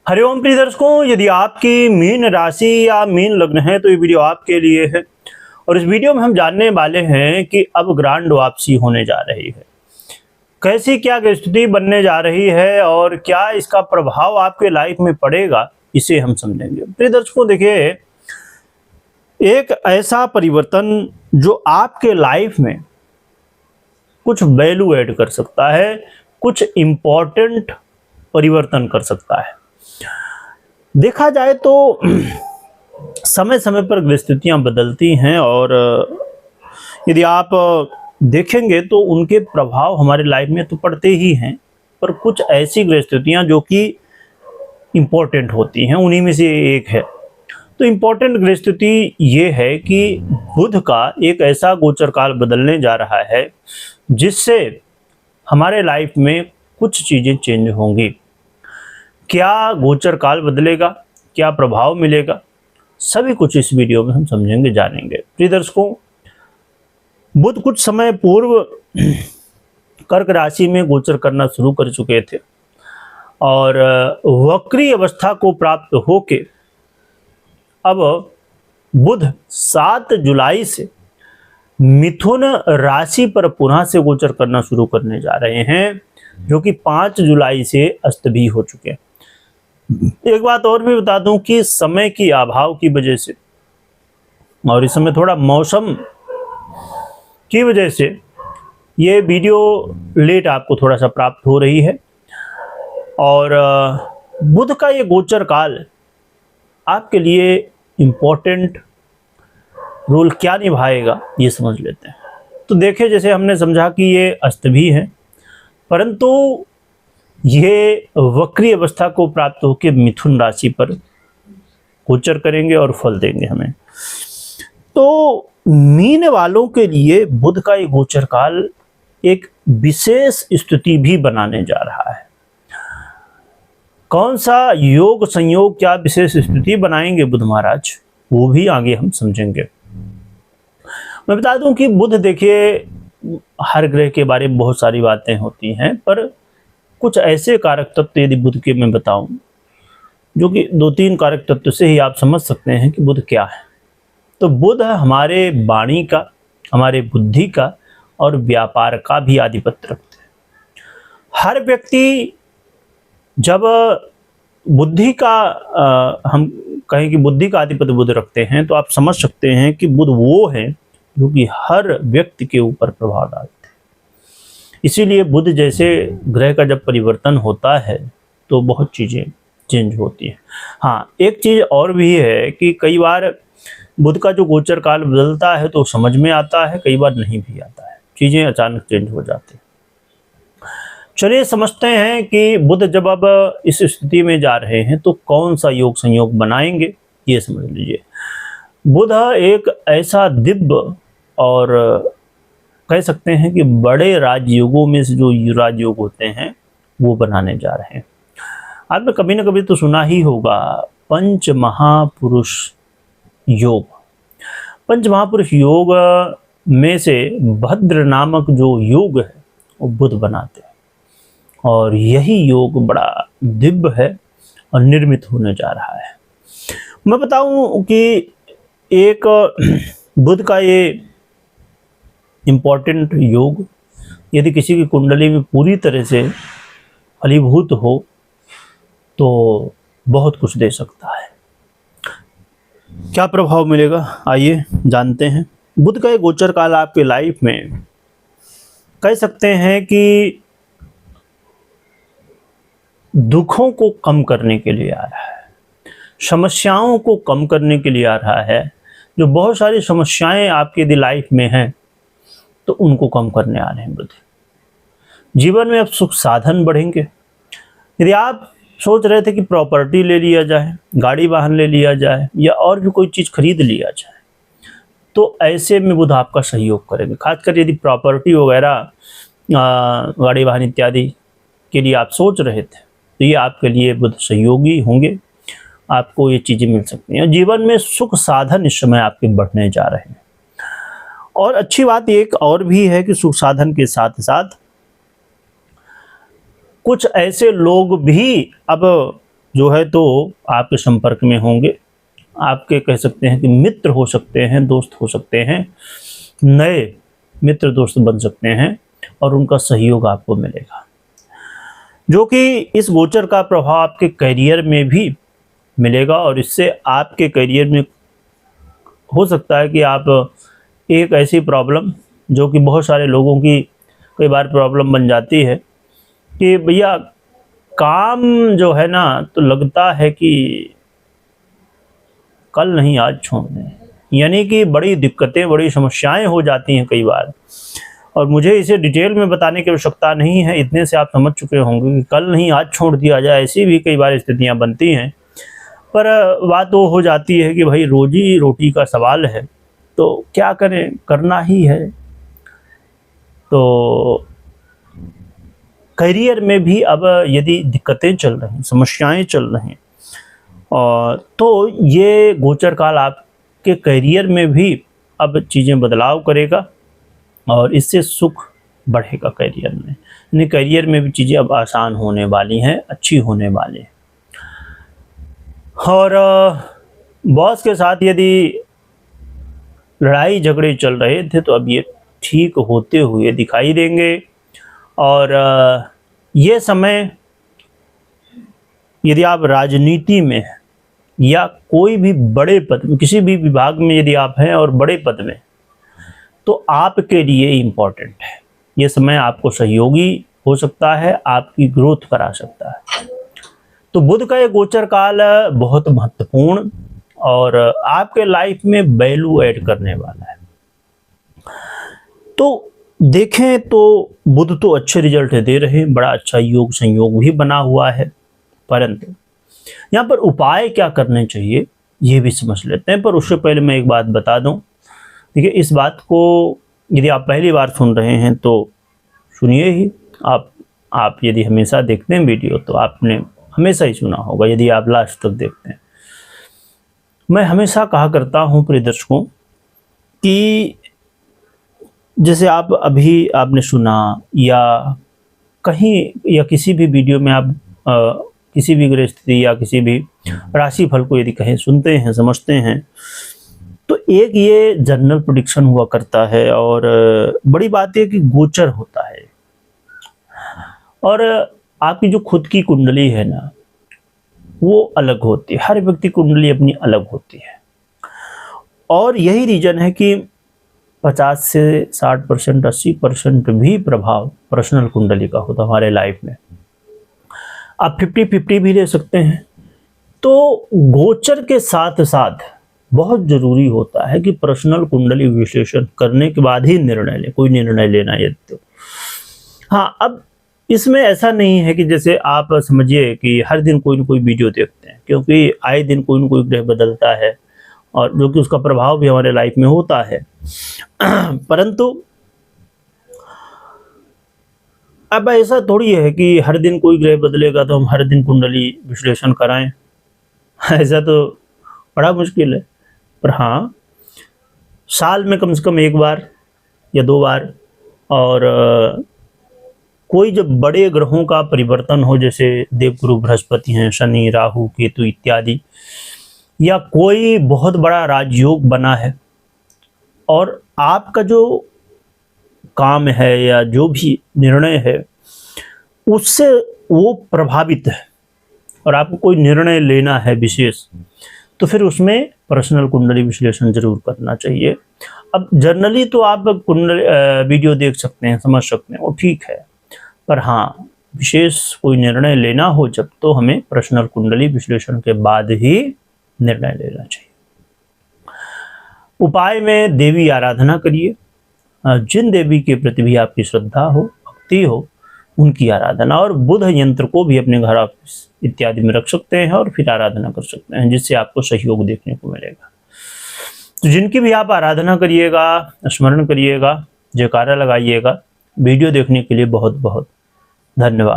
हरिओम प्रिय दर्शकों, यदि आपकी मीन राशि या मीन लग्न है तो ये वीडियो आपके लिए है। और इस वीडियो में हम जानने वाले हैं कि अब ग्रांड वापसी होने जा रही है, कैसी क्या स्थिति बनने जा रही है और क्या इसका प्रभाव आपके लाइफ में पड़ेगा, इसे हम समझेंगे। प्रिय दर्शकों देखिए, एक ऐसा परिवर्तन जो आपके लाइफ में कुछ वैल्यू ऐड कर सकता है, कुछ इम्पोर्टेंट परिवर्तन कर सकता है। देखा जाए तो समय समय पर ग्रहस्थितियां बदलती हैं और यदि आप देखेंगे तो उनके प्रभाव हमारे लाइफ में तो पड़ते ही हैं, पर कुछ ऐसी ग्रहस्थितियां जो कि इम्पोर्टेंट होती हैं, उन्हीं में से एक है। तो इम्पोर्टेंट ग्रहस्थिति ये है कि बुध का एक ऐसा गोचर काल बदलने जा रहा है जिससे हमारे लाइफ में कुछ चीज़ें चेंज होंगी। क्या गोचर काल बदलेगा, क्या प्रभाव मिलेगा, सभी कुछ इस वीडियो में हम समझेंगे, जानेंगे। प्रिय दर्शकों, बुध कुछ समय पूर्व कर्क राशि में गोचर करना शुरू कर चुके थे और वक्री अवस्था को प्राप्त होके अब बुध 7 जुलाई से मिथुन राशि पर पुनः से गोचर करना शुरू करने जा रहे हैं, जो कि 5 जुलाई से अस्त भी हो चुके हैं। एक बात और भी बता दूं कि समय की अभाव की वजह से और इस समय थोड़ा मौसम की वजह से ये वीडियो लेट आपको थोड़ा सा प्राप्त हो रही है। और बुध का ये गोचर काल आपके लिए इम्पोर्टेंट रोल क्या निभाएगा, ये समझ लेते हैं। तो देखिए, जैसे हमने समझा कि ये अस्त भी है, परंतु ये वक्री अवस्था को प्राप्त होकर मिथुन राशि पर गोचर करेंगे और फल देंगे हमें। तो मीन वालों के लिए बुध का ये गोचर काल एक विशेष स्थिति भी बनाने जा रहा है। कौन सा योग संयोग, क्या विशेष स्थिति बनाएंगे बुध महाराज, वो भी आगे हम समझेंगे। मैं बता दूं कि बुध, देखिए, हर ग्रह के बारे में बहुत सारी बातें होती हैं, पर कुछ ऐसे कारक तत्व यदि बुध के मैं बताऊं, जो कि 2-3 कारक तत्व से ही आप समझ सकते हैं कि बुध क्या है। तो बुध हमारे वाणी का, हमारे बुद्धि का और व्यापार का भी आधिपत्य रखते हैं। हर व्यक्ति जब बुद्धि का हम कहें कि बुद्धि का आधिपत्य बुध रखते हैं, तो आप समझ सकते हैं कि बुध वो है जो कि हर व्यक्ति के ऊपर प्रभाव डालते हैं। इसीलिए बुध जैसे ग्रह का जब परिवर्तन होता है तो बहुत चीज़ें चेंज होती हैं। हाँ, एक चीज़ और भी है कि कई बार बुध का जो गोचर काल बदलता है तो समझ में आता है, कई बार नहीं भी आता है, चीज़ें अचानक चेंज हो जाती हैं। चलिए समझते हैं कि बुध जब अब इस स्थिति में जा रहे हैं तो कौन सा योग संयोग बनाएंगे, ये समझ लीजिए। बुध एक ऐसा दिव्य और कह सकते हैं कि बड़े राजयोगों में से जो राजयोग होते हैं वो बनाने जा रहे हैं। आपने कभी ना कभी तो सुना ही होगा पंच महापुरुष योग। पंच महापुरुष योग में से भद्र नामक जो योग है वो बुध बनाते हैं और यही योग बड़ा दिव्य है और निर्मित होने जा रहा है। मैं बताऊं कि एक बुध का ये इम्पोर्टेंट योग यदि किसी की कुंडली में पूरी तरह से फलीभूत हो तो बहुत कुछ दे सकता है। क्या प्रभाव मिलेगा, आइए जानते हैं। बुध का ये गोचर काल आपके लाइफ में कह सकते हैं कि दुखों को कम करने के लिए आ रहा है, समस्याओं को कम करने के लिए आ रहा है। जो बहुत सारी समस्याएं आपके यदि लाइफ में हैं तो उनको कम करने आ रहे हैं बुध। जीवन में अब सुख साधन बढ़ेंगे। यदि आप सोच रहे थे कि प्रॉपर्टी ले लिया जाए, गाड़ी वाहन ले लिया जाए या और भी कोई चीज़ खरीद लिया जाए, तो ऐसे में बुध आपका सहयोग करेंगे। खासकर यदि प्रॉपर्टी वगैरह, गाड़ी वाहन इत्यादि के लिए आप सोच रहे थे तो ये आपके लिए बुध सहयोगी होंगे, आपको ये चीज़ें मिल सकती हैं। जीवन में सुख साधन इस समय आपके बढ़ने जा रहे हैं। और अच्छी बात एक और भी है कि सुख साधन के साथ साथ कुछ ऐसे लोग भी अब जो है तो आपके संपर्क में होंगे, आपके कह सकते हैं कि मित्र हो सकते हैं, दोस्त हो सकते हैं, नए मित्र दोस्त बन सकते हैं और उनका सहयोग आपको मिलेगा, जो कि इस गोचर का प्रभाव आपके करियर में भी मिलेगा। और इससे आपके करियर में हो सकता है कि आप एक ऐसी प्रॉब्लम जो कि बहुत सारे लोगों की कई बार प्रॉब्लम बन जाती है कि भैया काम जो है ना, तो लगता है कि कल नहीं आज छोड़ दें, यानी कि बड़ी दिक्कतें, बड़ी समस्याएं हो जाती हैं कई बार। और मुझे इसे डिटेल में बताने की आवश्यकता नहीं है, इतने से आप समझ चुके होंगे कि कल नहीं आज छोड़ दिया जाए, ऐसी भी कई बार स्थितियां बनती हैं। पर बात वो हो जाती है कि भाई रोजी रोटी का सवाल है, तो क्या करें, करना ही है। तो करियर में भी अब यदि दिक्कतें चल रही, समस्याएं चल रही, और तो ये गोचर काल आपके करियर में भी अब चीज़ें बदलाव करेगा और इससे सुख बढ़ेगा करियर में। यानी करियर में भी चीज़ें अब आसान होने वाली हैं, अच्छी होने वाली हैं। और बॉस के साथ यदि लड़ाई झगड़े चल रहे थे तो अब ये ठीक होते हुए दिखाई देंगे। और ये समय यदि आप राजनीति में हैं या कोई भी बड़े पद में, किसी भी विभाग में यदि आप हैं और बड़े पद में, तो आपके लिए इम्पोर्टेंट है। ये समय आपको सहयोगी हो सकता है, आपकी ग्रोथ करा सकता है। तो बुध का ये गोचर काल बहुत महत्वपूर्ण और आपके लाइफ में वैल्यू ऐड करने वाला है। तो देखें तो बुध तो अच्छे रिजल्ट दे रहे हैं, बड़ा अच्छा योग संयोग भी बना हुआ है, परंतु यहाँ पर उपाय क्या करने चाहिए ये भी समझ लेते हैं। पर उससे पहले मैं एक बात बता दूं, देखिए इस बात को यदि आप पहली बार सुन रहे हैं तो सुनिए ही। आप यदि हमेशा देखते हैं वीडियो तो आपने हमेशा ही सुना होगा, यदि आप लास्ट तक देखते हैं। मैं हमेशा कहा करता हूं प्रिय दर्शकों कि जैसे आप अभी आपने सुना या कहीं या किसी भी वीडियो में आप किसी भी ग्रह स्थिति या किसी भी राशि फल को यदि कहीं सुनते हैं, समझते हैं, तो एक ये जनरल प्रेडिक्शन हुआ करता है और बड़ी बात है कि गोचर होता है। और आपकी जो खुद की कुंडली है ना, वो अलग होती है, हर व्यक्ति कुंडली अपनी अलग होती है। और यही रीजन है कि 50 से 60%, 80% भी प्रभाव पर्सनल कुंडली का होता है हमारे लाइफ में। आप 50-50 भी ले सकते हैं। तो गोचर के साथ साथ बहुत जरूरी होता है कि पर्सनल कुंडली विश्लेषण करने के बाद ही निर्णय लें, कोई निर्णय लेना यदि तो। हाँ, अब इसमें ऐसा नहीं है कि जैसे आप समझिए कि हर दिन कोई ना कोई वीडियो देखते हैं, क्योंकि आए दिन कोई ना कोई ग्रह बदलता है और जो कि उसका प्रभाव भी हमारे लाइफ में होता है। परंतु अब ऐसा थोड़ी है कि हर दिन कोई ग्रह बदलेगा तो हम हर दिन कुंडली विश्लेषण कराएं, ऐसा तो बड़ा मुश्किल है। पर हाँ, साल में कम से कम एक बार या 2 बार, और कोई जब बड़े ग्रहों का परिवर्तन हो, जैसे देवगुरु बृहस्पति हैं, शनि, राहु, केतु इत्यादि, या कोई बहुत बड़ा राजयोग बना है और आपका जो काम है या जो भी निर्णय है उससे वो प्रभावित है और आपको कोई निर्णय लेना है विशेष, तो फिर उसमें पर्सनल कुंडली विश्लेषण जरूर करना चाहिए। अब जनरली तो आप कुंडली वीडियो देख सकते हैं, समझ सकते हैं, वो ठीक है। पर हाँ, विशेष कोई निर्णय लेना हो जब, तो हमें पर्सनल कुंडली विश्लेषण के बाद ही निर्णय लेना चाहिए। उपाय में देवी आराधना करिए, जिन देवी के प्रति भी आपकी श्रद्धा हो, भक्ति हो, उनकी आराधना। और बुध यंत्र को भी अपने घर ऑफिस इत्यादि में रख सकते हैं और फिर आराधना कर सकते हैं, जिससे आपको सहयोग देखने को मिलेगा। तो जिनकी भी आप आराधना करिएगा, स्मरण करिएगा, जयकारा लगाइएगा। वीडियो देखने के लिए बहुत बहुत धन्यवाद।